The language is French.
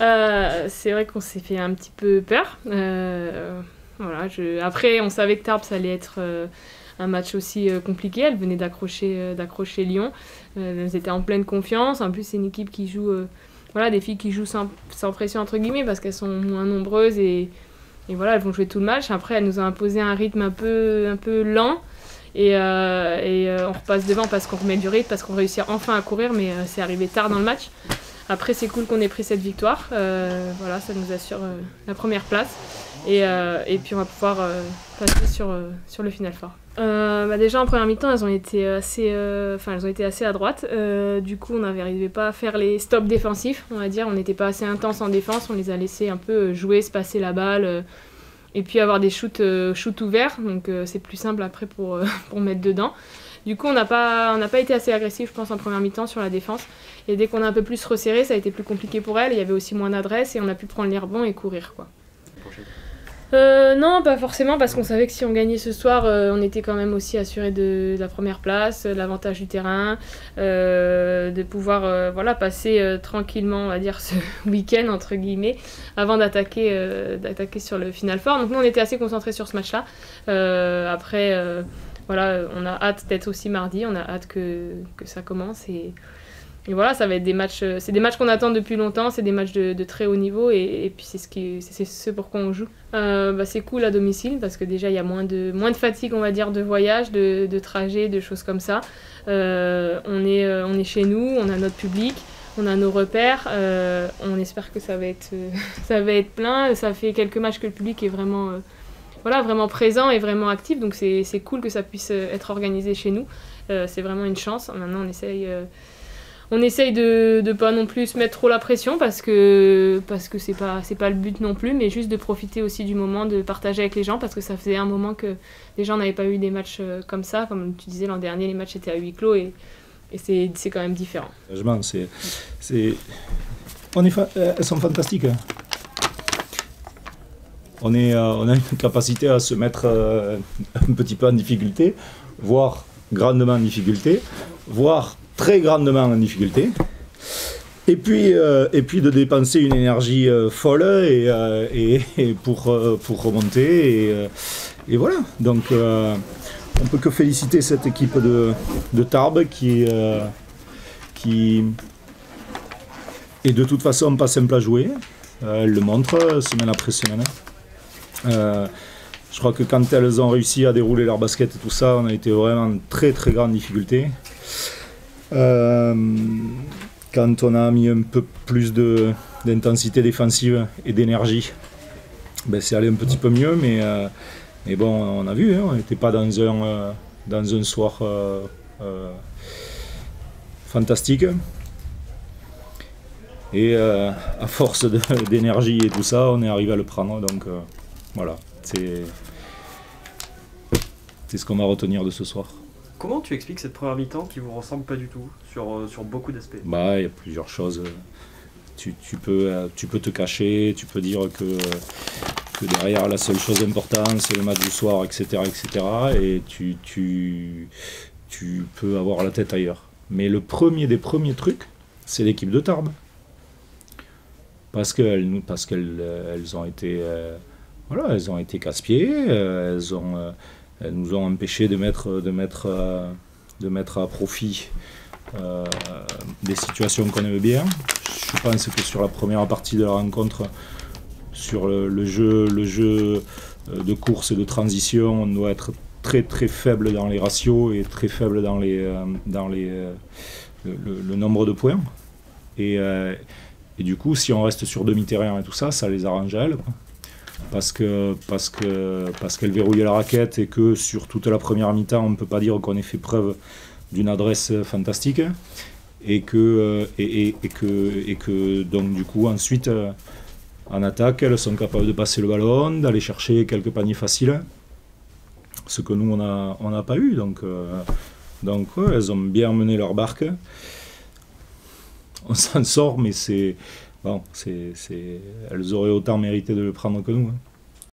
C'est vrai qu'on s'est fait un petit peu peur. Voilà, après, on savait que Tarbes, ça allait être un match aussi compliqué. Elles venaient d'accrocher Lyon. Elles étaient en pleine confiance. En plus, c'est une équipe qui joue... voilà, des filles qui jouent sans pression, entre guillemets, parce qu'elles sont moins nombreuses et voilà, elles vont jouer tout le match. Après, elles nous ont imposé un rythme un peu lent. Et on repasse devant parce qu'on remet du rythme, parce qu'on réussit enfin à courir, mais c'est arrivé tard dans le match. Après, c'est cool qu'on ait pris cette victoire. Voilà, ça nous assure la première place. Et puis, on va pouvoir passer sur le Final Four. Déjà, en première mi-temps, elles ont été assez à droite. Du coup, on n'arrivait pas à faire les stops défensifs, on va dire. On n'était pas assez intense en défense. On les a laissés un peu jouer, se passer la balle. Et puis avoir des shoots ouverts. Donc, c'est plus simple après pour mettre dedans. Du coup, on n'a pas été assez agressif, je pense, en première mi-temps sur la défense. Et dès qu'on a un peu plus resserré, ça a été plus compliqué pour elles. Il y avait aussi moins d'adresse et on a pu prendre les rebonds et courir, quoi. Non, pas forcément, parce qu'on savait que si on gagnait ce soir, on était quand même aussi assuré de la première place, de l'avantage du terrain, de pouvoir passer tranquillement, on va dire, ce week-end, entre guillemets, avant d'attaquer sur le Final Four. Donc nous, on était assez concentrés sur ce match-là. Après, on a hâte d'être aussi mardi, on a hâte que ça commence et voilà, ça va être des matchs. C'est des matchs qu'on attend depuis longtemps, c'est des matchs de très haut niveau et puis c'est ce pourquoi on joue. C'est cool à domicile parce que déjà il y a moins de fatigue, on va dire, de voyage, de trajet, de choses comme ça. On est chez nous, on a notre public, on a nos repères. On espère que ça va être plein. Ça fait quelques matchs que le public est vraiment présent et vraiment actif, donc c'est cool que ça puisse être organisé chez nous. C'est vraiment une chance. Maintenant, on essaye de pas non plus se mettre trop la pression parce que c'est pas le but non plus, mais juste de profiter aussi du moment, de partager avec les gens parce que ça faisait un moment que les gens n'avaient pas eu des matchs comme ça. Comme tu disais, l'an dernier, les matchs étaient à huis clos et c'est quand même différent. Elles sont fantastiques. On a une capacité à se mettre un petit peu en difficulté, voire grandement en difficulté, voire très grandement en difficulté, et puis de dépenser une énergie folle et pour remonter, et voilà. Donc on peut que féliciter cette équipe de Tarbes qui est de toute façon pas simple à jouer. Elle le montre semaine après semaine. Je crois que quand elles ont réussi à dérouler leur basket et tout ça, on a été vraiment en très très grande difficulté. Quand on a mis un peu plus d'intensité défensive et d'énergie, c'est allé un petit peu mieux, mais bon, on a vu, on n'était pas dans un soir fantastique. Et à force d'énergie et tout ça, on est arrivé à le prendre, donc voilà, c'est ce qu'on va retenir de ce soir. Comment tu expliques cette première mi-temps qui vous ressemble pas du tout sur beaucoup d'aspects? Il y a plusieurs choses. Tu peux te cacher, tu peux dire que derrière la seule chose importante c'est le match du soir, etc. Et tu peux avoir la tête ailleurs. Mais le premier des premiers trucs, c'est l'équipe de Tarbes. Parce qu'elles ont été elles ont été casse-pieds, elles nous ont empêché de mettre à profit des situations qu'on aime bien. Je pense que sur la première partie de la rencontre, sur le jeu de course et de transition, on doit être très très faible dans les ratios et très faible dans le nombre de points. Et du coup, si on reste sur demi-terrain et tout ça, ça les arrange à elles, quoi. Parce qu'elles verrouillent la raquette et que sur toute la première mi-temps, on ne peut pas dire qu'on ait fait preuve d'une adresse fantastique. Et que donc du coup, ensuite, en attaque, elles sont capables de passer le ballon, d'aller chercher quelques paniers faciles. Ce que nous, on n'a pas eu. Donc elles ont bien mené leur barque. On s'en sort, mais elles auraient autant mérité de le prendre que nous.